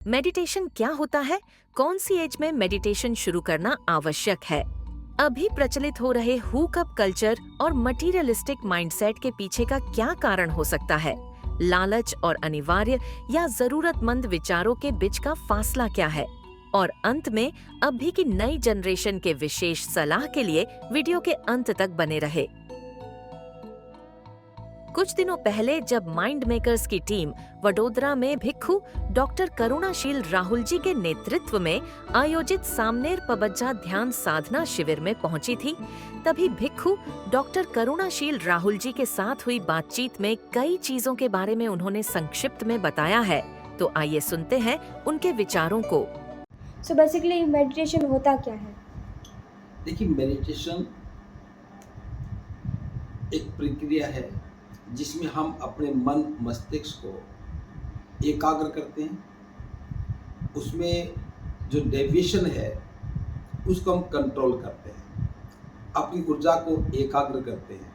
Meditation क्या होता है? कौन सी एज में मेडिटेशन शुरू करना आवश्यक है? अभी प्रचलित हो रहे हुक अप कल्चर और मटीरियलिस्टिक माइंडसेट के पीछे का क्या कारण हो सकता है? लालच और अनिवार्य या जरूरतमंद विचारों के बीच का फासला क्या है? और अंत में अभी की नई जनरेशन के विशेष सलाह के लिए वीडियो के अंत तक बने रहे। कुछ दिनों पहले जब माइंड मेकर्स की टीम वडोदरा में भिक्खु डॉक्टर करुणाशील राहुल जी के नेतृत्व में आयोजित सामनेर पबज्जा ध्यान साधना शिविर में पहुंची थी, तभी भिक्खु डॉक्टर करुणाशील राहुल जी के साथ हुई बातचीत में कई चीजों के बारे में उन्होंने संक्षिप्त में बताया है। तो आइए सुनते हैं उनके विचारों को। सो बेसिकली मेडिटेशन होता क्या है? देखिए, मेडिटेशन एक प्रक्रिया है जिसमें हम अपने मन मस्तिष्क को एकाग्र करते हैं। उसमें जो डेविएशन है उसको हम कंट्रोल करते हैं, अपनी ऊर्जा को एकाग्र करते हैं।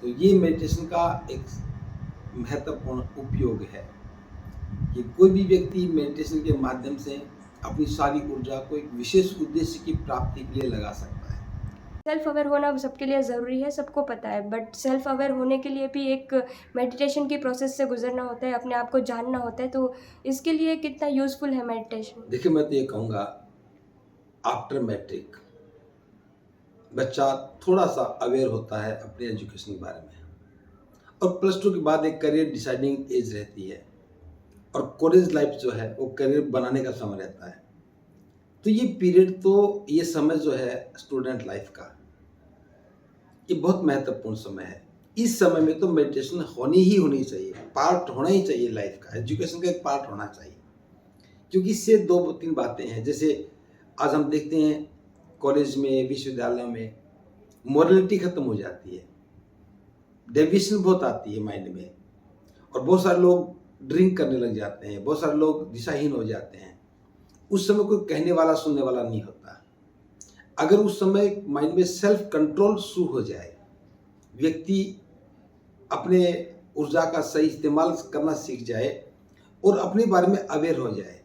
तो ये मेडिटेशन का एक महत्वपूर्ण उपयोग है कि कोई भी व्यक्ति मेडिटेशन के माध्यम से अपनी सारी ऊर्जा को एक विशेष उद्देश्य की प्राप्ति के लिए लगा सकता है। सेल्फ अवेयर होना सबके लिए ज़रूरी है, सबको पता है, बट सेल्फ अवेयर होने के लिए भी एक मेडिटेशन की प्रोसेस से गुजरना होता है, अपने आप को जानना होता है। तो इसके लिए कितना यूज़फुल है मेडिटेशन? देखिए, मैं तो ये कहूँगा, आफ्टर मैट्रिक बच्चा थोड़ा सा अवेयर होता है अपने एजुकेशन के बारे में, और +2 के बाद एक करियर डिसाइडिंग एज रहती है, और कॉलेज लाइफ जो है वो करियर बनाने का समय रहता है। तो ये पीरियड, तो ये समय जो है स्टूडेंट लाइफ का, ये बहुत महत्वपूर्ण समय है। इस समय में तो मेडिटेशन होनी ही होनी चाहिए, पार्ट होना ही चाहिए लाइफ का, एजुकेशन का एक पार्ट होना चाहिए। क्योंकि इससे 2-3 बातें हैं। जैसे आज हम देखते हैं कॉलेज में, विश्वविद्यालय में मोरलिटी खत्म हो जाती है, डेविएशन बहुत आती है माइंड में, और बहुत सारे लोग ड्रिंक करने लग जाते हैं, बहुत सारे लोग दिशाहीन हो जाते हैं। उस समय कोई कहने वाला सुनने वाला नहीं होता। अगर उस समय माइंड में सेल्फ कंट्रोल शुरू हो जाए, व्यक्ति अपने ऊर्जा का सही इस्तेमाल करना सीख जाए और अपने बारे में अवेयर हो जाए,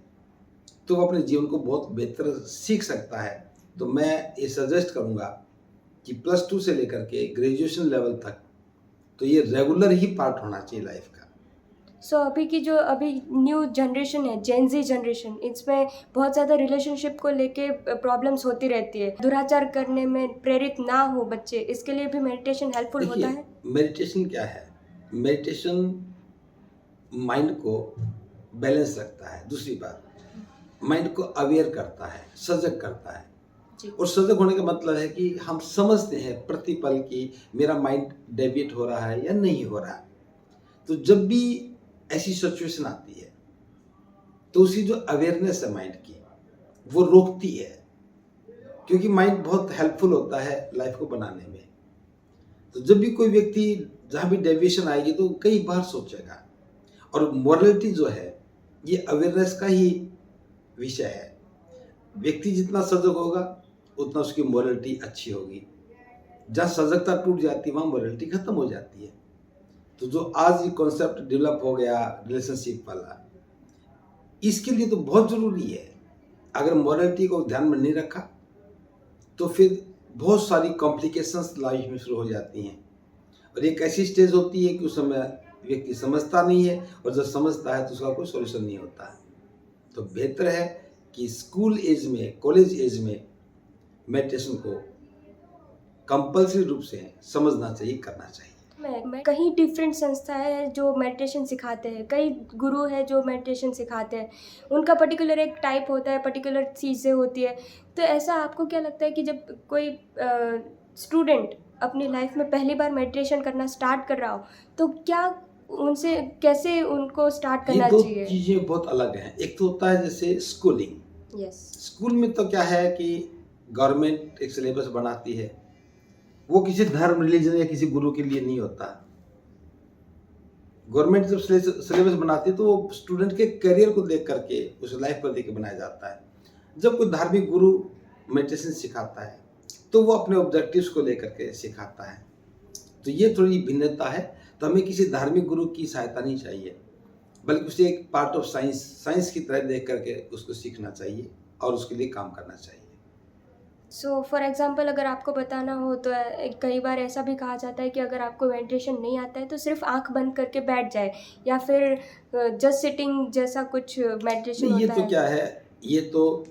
तो वो अपने जीवन को बहुत बेहतर सीख सकता है। तो मैं ये सजेस्ट करूँगा कि +2 से लेकर के ग्रेजुएशन लेवल तक तो ये रेगुलर ही पार्ट होना चाहिए लाइफ का। सो अभी की जो अभी न्यू जनरेशन है, जेन ज़ी जनरेशन, इसमें बहुत ज़्यादा रिलेशनशिप को लेके प्रॉब्लम्स होती रहती है। दुराचार करने में प्रेरित ना हो बच्चे, इसके लिए भी मेडिटेशन हेल्पफुल होता है? मेडिटेशन क्या है? मेडिटेशन माइंड को बैलेंस रखता है। दूसरी बात, माइंड को अवेयर करता है, सजग करता है। जी। और सजग होने का मतलब है कि हम समझते हैं प्रतिपल कि मेरा माइंड डेविएट हो रहा है या नहीं हो रहा है। तो जब भी ऐसी सिचुएशन आती है, तो उसकी जो अवेयरनेस है माइंड की, वो रोकती है। क्योंकि माइंड बहुत हेल्पफुल होता है लाइफ को बनाने में। तो जब भी कोई व्यक्ति, जहाँ भी डेविएशन आएगी, तो कई बार सोचेगा। और मोरलिटी जो है, ये अवेयरनेस का ही विषय है। व्यक्ति जितना सजग होगा उतना उसकी मोरलिटी अच्छी होगी। जहाँ सजगता टूट जाती है वहाँ मोरलिटी खत्म हो जाती है। तो जो आज ये कॉन्सेप्ट डेवलप हो गया रिलेशनशिप वाला, इसके लिए तो बहुत ज़रूरी है। अगर मोरलिटी को ध्यान में नहीं रखा तो फिर बहुत सारी कॉम्प्लिकेशंस लाइफ में शुरू हो जाती हैं, और एक ऐसी स्टेज होती है कि उस समय व्यक्ति समझता नहीं है, और जब समझता है तो उसका कोई सॉल्यूशन नहीं होता है। तो बेहतर है कि स्कूल एज में, कॉलेज एज में मेडिटेशन को कंपल्सरी रूप से समझना चाहिए, करना चाहिए। मैं कई डिफरेंट संस्थाएं हैं जो मेडिटेशन सिखाते हैं, कई गुरु हैं जो मेडिटेशन सिखाते हैं। उनका पर्टिकुलर एक टाइप होता है, पर्टिकुलर चीज़ें होती है। तो ऐसा आपको क्या लगता है कि जब कोई स्टूडेंट अपनी लाइफ में पहली बार मेडिटेशन करना स्टार्ट कर रहा हो, तो क्या उनसे कैसे उनको स्टार्ट करना ये दो चाहिए? चीज़ें बहुत अलग हैं। एक तो होता है जैसे स्कूलिंग। यस। स्कूल में तो क्या है कि गवर्नमेंट एक सिलेबस बनाती है, वो किसी धर्म, रिलीजन या किसी गुरु के लिए नहीं होता। गवर्नमेंट जब सिलेबस बनाती है तो वो स्टूडेंट के करियर को देख करके, उस लाइफ को देख के बनाया जाता है। जब कोई धार्मिक गुरु मेडिटेशन सिखाता है तो वो अपने ऑब्जेक्टिव्स को लेकर के सिखाता है। तो ये थोड़ी भिन्नता है। तो हमें किसी धार्मिक गुरु की सहायता नहीं चाहिए। बल्कि उसे एक पार्ट ऑफ साइंस की तरह देख करके उसको सीखना चाहिए और उसके लिए काम करना चाहिए। सो फॉर एग्जांपल अगर आपको बताना हो तो कई बार ऐसा भी कहा जाता है कि अगर आपको मेडिटेशन नहीं आता है तो सिर्फ आंख बंद करके बैठ जाए, या फिर जस्ट सिटिंग जैसा कुछ मेडिटेशन नहीं, ये होता तो है। क्या है, ये तो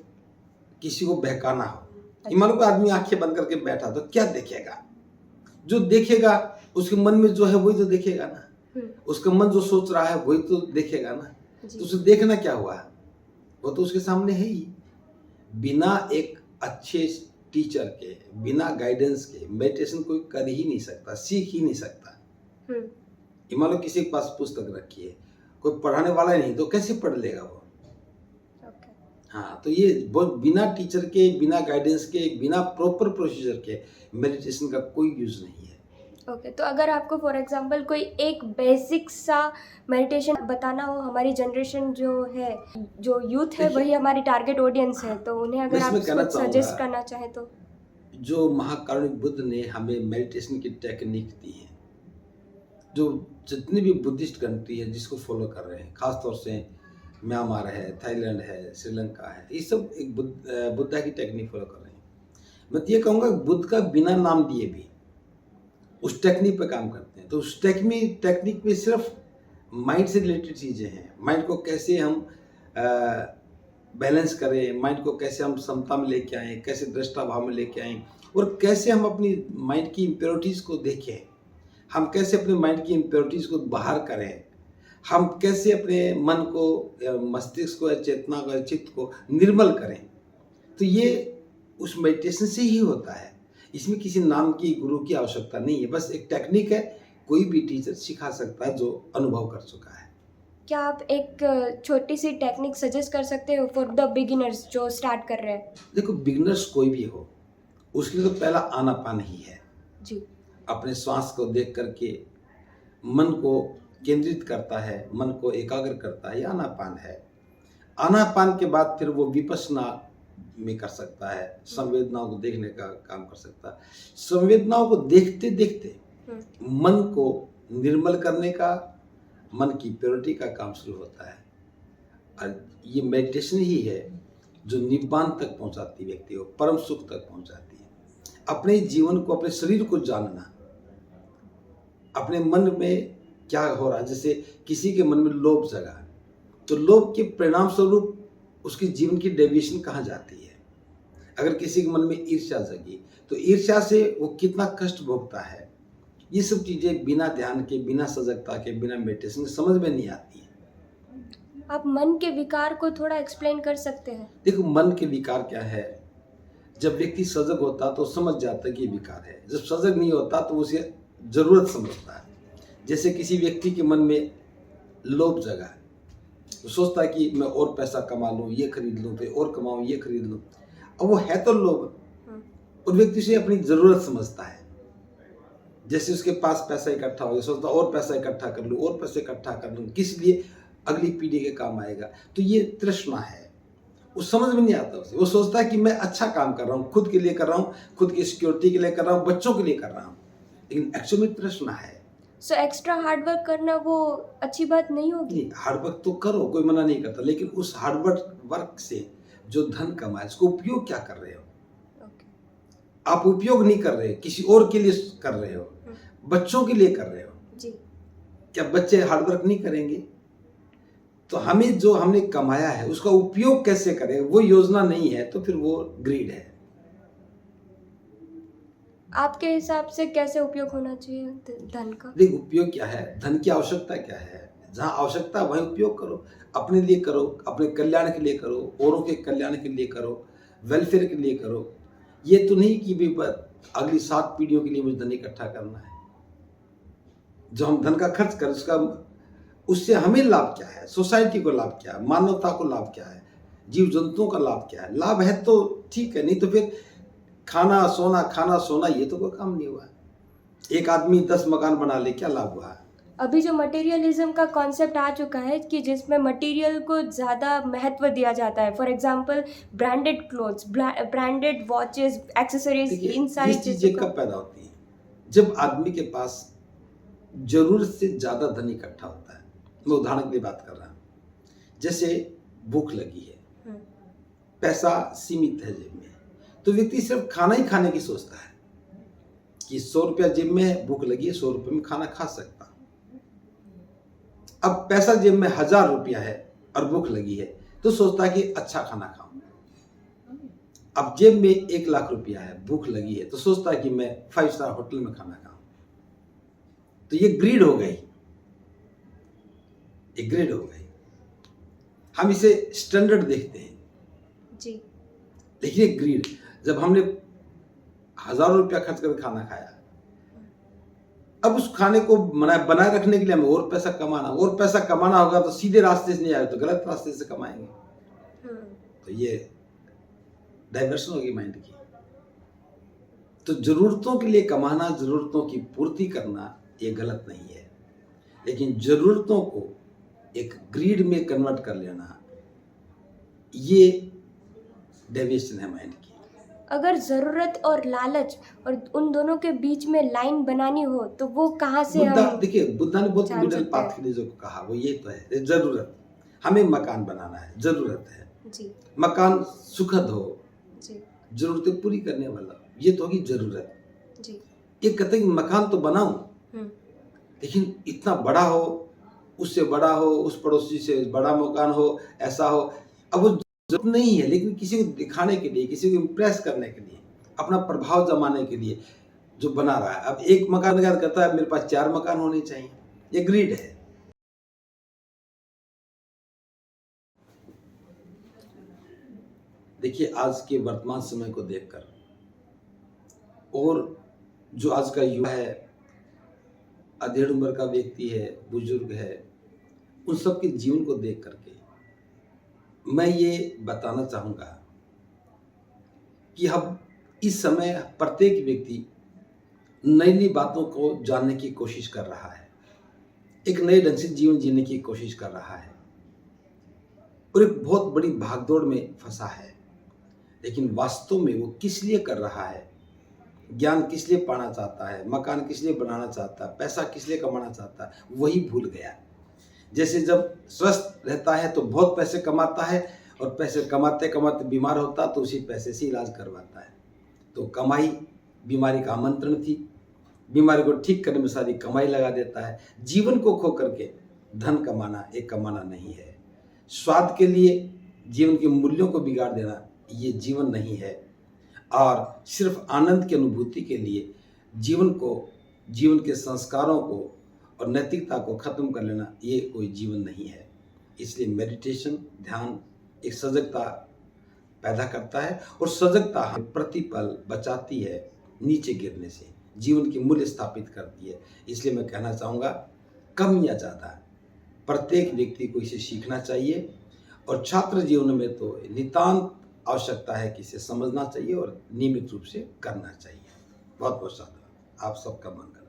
किसी को बहकाना हो कि मान लो कोई आदमी आंखें बंद करके बैठा तो क्या देखेगा? जो देखेगा उसके मन में जो है वही तो देखेगा ना। उसका मन जो सोच रहा है वही तो देखेगा ना। जी। तो उसे देखना क्या हुआ? वो तो उसके सामने है ही। बिना एक अच्छे टीचर के, बिना गाइडेंस के मेडिटेशन कोई कर ही नहीं सकता, सीख ही नहीं सकता। ये मान लो किसी के पास पुस्तक रखी है, कोई पढ़ाने वाला नहीं तो कैसे पढ़ लेगा वो? ओके। हाँ, तो ये बिना टीचर के, बिना गाइडेंस के, बिना प्रॉपर प्रोसीजर के मेडिटेशन का कोई यूज नहीं है। ओके, तो अगर आपको फॉर एग्जांपल कोई एक बेसिक सा मेडिटेशन बताना हो, हमारी जनरेशन जो है, जो यूथ है, देखिए, वही हमारी टारगेट ऑडियंस है, तो उन्हें अगर मैं आप इसमें कहना कुछ चाहूँगा, सजेस्ट करना चाहें तो। जो महाकारुणिक बुद्ध ने हमें मेडिटेशन की टेक्निक दी है, जो जितनी भी बुद्धिस्ट कंट्री है जिसको फॉलो कर रहे हैं, खासतौर से म्यांमार है, थाईलैंड है, श्रीलंका है, ये सब एक बुद्धा की टेक्निक फॉलो कर रहे हैं। मैं तो ये कहूँगा बुद्ध का बिना नाम दिए भी उस टेक्निक पे काम करते हैं। तो उस टेक्निक में सिर्फ माइंड से रिलेटेड चीज़ें हैं। माइंड को कैसे हम बैलेंस करें, माइंड को कैसे हम समता में लेके आएँ, कैसे दृष्टा भाव में लेके आएँ, और कैसे हम अपनी माइंड की इम्प्योरिटीज़ को देखें, हम कैसे अपने माइंड की इम्प्योरिटीज़ को बाहर करें, हम कैसे अपने मन को, मस्तिष्क को, चेतना को, चित्त को निर्मल करें। तो ये उस मेडिटेशन से ही होता है। इसमें किसी नाम की, गुरु की आवश्यकता नहीं है, बस एक टेक्निक है, कोई भी टीचर सिखा सकता है जो अनुभव कर चुका है। क्या आप एक छोटी सी टेक्निक सजेस्ट कर सकते हो फॉर द बिगिनर्स जो स्टार्ट कर रहे हैं? देखो, बिगिनर्स कोई भी हो, उसके लिए तो पहला आनापान ही है। जी। अपने श्वास को देख करके मन को केंद्रित करता है, मन को एकाग्र करता है, ये आनापान है। आनापान के बाद फिर वो विपश्यना में कर सकता है, संवेदनाओं को देखने का काम कर सकता है। संवेदनाओं को देखते देखते मन को निर्मल करने का, मन की प्योरिटी का काम शुरू होता है। और ये मेडिटेशन ही है जो निब्बान तक पहुंचाती व्यक्ति को, परम सुख तक पहुंचाती है। अपने जीवन को, अपने शरीर को जानना, अपने मन में क्या हो रहा है। जैसे किसी के मन में लोभ जगा, तो लोभ के परिणाम स्वरूप उसके जीवन की डेविएशन कहाँ जाती है। अगर किसी के मन में ईर्ष्या जगी तो ईर्ष्या से वो कितना कष्ट भोगता है। ये सब चीजें बिना ध्यान के, बिना सजगता के, बिना मेडिटेशन के समझ में नहीं आती है। आप मन के विकार को थोड़ा एक्सप्लेन कर सकते हैं? देखो, मन के विकार क्या है, जब व्यक्ति सजग होता तो समझ जाता है कि विकार है। जब सजग नहीं होता तो उसे जरूरत समझता है। जैसे किसी व्यक्ति के मन में लोभ जगा, वो सोचता है कि मैं और पैसा कमा लूँ, ये खरीद लूँ, फिर और कमाऊँ, ये खरीद लूँ। अब वो है तो लोभ, और व्यक्ति से अपनी जरूरत समझता है। जैसे उसके पास पैसा इकट्ठा हो गया, सोचता और पैसा इकट्ठा कर लूँ, और पैसे इकट्ठा कर लूँ, किस लिए, अगली पीढ़ी के काम आएगा। तो ये तृष्णा है, वो समझ में नहीं आता उसे। वो सोचता है कि मैं अच्छा काम कर रहा हूँ, खुद के लिए कर रहा हूँ, खुद की सिक्योरिटी के लिए कर रहा हूँ, बच्चों के लिए कर रहा हूँ, लेकिन एक्चुअली तृष्णा है। सो एक्स्ट्रा हार्ड वर्क करना वो अच्छी बात नहीं होगी? नहीं, हार्ड वर्क तो करो, कोई मना नहीं करता, लेकिन उस हार्ड वर्क से जो धन कमाए उसको उपयोग क्या कर रहे हो? आप उपयोग नहीं कर रहे, किसी और के लिए कर रहे हो, बच्चों के लिए कर रहे हो जी। क्या बच्चे हार्ड वर्क नहीं करेंगे? तो हमें जो हमने कमाया है उसका उपयोग कैसे करें, वो योजना नहीं है, तो फिर वो ग्रीड है। आपके हिसाब से कैसे उपयोग होना चाहिए धन का? देख, उपयोग क्या है, धन की आवश्यकता क्या है, जहाँ आवश्यकता है वहीं उपयोग करो। अपने लिए करो, अपने कल्याण के लिए करो, औरों के कल्याण के लिए करो, वेलफेयर के लिए करो। ये तो नहीं कि भी अगली 7 पीढ़ियों के लिए मुझे धन इकट्ठा करना है। जो हम धन का खर्च कर, उससे हमें लाभ क्या है, सोसाइटी को लाभ क्या है, मानवता को लाभ क्या है, जीव जंतुओं का लाभ क्या है। लाभ है तो ठीक है, नहीं तो फिर खाना सोना ये तो कोई काम नहीं हुआ। एक आदमी 10 मकान बना ले, क्या लाभ हुआ? अभी जो मटेरियलिज्म का कॉन्सेप्ट आ चुका है कि जिसमें मटेरियल को ज़्यादा महत्व दिया जाता है, for example branded clothes, branded watches, accessories, इन सारी ये चीजें कब पैदा होती हैं? जब आदमी के पास जरूरत से ज्यादा धन इकट्ठा होता है। मैं उदाहरण के लिए बात कर रहा हूँ। जैसे भूख लगी है, हम्म, पैसा सीमित है जेब में, तो व्यक्ति सिर्फ खाना ही खाने की सोचता है कि 100 रुपया जेब में है, भूख लगी है, 100 रुपये में खाना खा सकता। अब पैसा जेब में 1000 रुपया है और भूख लगी है, तो सोचता है कि अच्छा खाना खाऊं। अब जेब में 1 लाख रुपया है, भूख लगी है, तो सोचता है कि मैं 5 स्टार होटल में खाना खाऊं। तो ये ग्रीड हो गई, ये ग्रीड हो गई। हम इसे स्टैंडर्ड देखते हैं, जी, लेकिन ये ग्रीड, जब हमने 1000 रुपया खर्च करके खाना खाया, अब उस खाने को बनाए रखने के लिए हमें और पैसा कमाना होगा, तो सीधे रास्ते से नहीं आएगा, तो गलत रास्ते से कमाएंगे। तो ये डाइवर्शन होगी माइंड की। तो जरूरतों के लिए कमाना, जरूरतों की पूर्ति करना, ये गलत नहीं है, लेकिन जरूरतों को एक ग्रीड में कन्वर्ट कर लेना, ये डेविएशन है माइंड की। अगर ज़रूरत और लालच और उन दोनों के बीच में लाइन बनानी हो तो वो कहाँ से हम देखिए, बुद्धा ने बहुत जान मिडिल सकते पाथ हैं? के लिए जो कहा वो ये तो है, जरूरत। हमें मकान बनाना है, जरूरत है। जी, मकान सुखद हो, जी, जरूरतें पूरी करने वाला, ये तो होगी जरूरत। जी, ये कहते हैं कि मकान तो बनाऊं, हम्म, लेकिन इतना बड़ा हो, उससे बड़ा हो, उस पड़ोसी से बड़ा मकान हो, ऐसा हो। अब वो जरूरत नहीं है, लेकिन किसी को दिखाने के लिए, किसी को इम्प्रेस करने के लिए, अपना प्रभाव जमाने के लिए जो बना रहा है। अब एक मकान का कहता है मेरे पास 4 मकान होने चाहिए, ये ग्रीड है। देखिए, आज के वर्तमान समय को देखकर और जो आज का युवा है, अधेड़ उम्र का व्यक्ति है, बुजुर्ग है, उन सब के जीवन को देख करके मैं ये बताना चाहूँगा कि हम इस समय प्रत्येक व्यक्ति नई नई बातों को जानने की कोशिश कर रहा है, एक नए ढंग से जीवन जीने की कोशिश कर रहा है और एक बहुत बड़ी भागदौड़ में फंसा है। लेकिन वास्तव में वो किस लिए कर रहा है, ज्ञान किस लिए पाना चाहता है, मकान किस लिए बनाना चाहता है, पैसा किस लिए कमाना चाहता है, वही भूल गया। जैसे जब स्वस्थ रहता है तो बहुत पैसे कमाता है और पैसे कमाते कमाते बीमार होता तो उसी पैसे से इलाज करवाता है। तो कमाई बीमारी का आमंत्रण थी, बीमारी को ठीक करने में सारी कमाई लगा देता है। जीवन को खो करके धन कमाना एक कमाना नहीं है। स्वाद के लिए जीवन के मूल्यों को बिगाड़ देना ये जीवन नहीं है, और सिर्फ आनंद की अनुभूति के लिए जीवन के संस्कारों को और नैतिकता को खत्म कर लेना ये कोई जीवन नहीं है। इसलिए मेडिटेशन, ध्यान एक सजगता पैदा करता है और सजगता हमें प्रतिपल बचाती है नीचे गिरने से, जीवन की मूल्य स्थापित करती है। इसलिए मैं कहना चाहूँगा, कम या ज़्यादा प्रत्येक व्यक्ति को इसे सीखना चाहिए, और छात्र जीवन में तो नितांत आवश्यकता है कि इसे समझना चाहिए और नियमित रूप से करना चाहिए। बहुत बहुत साधुवाद, आप सबका मंगल।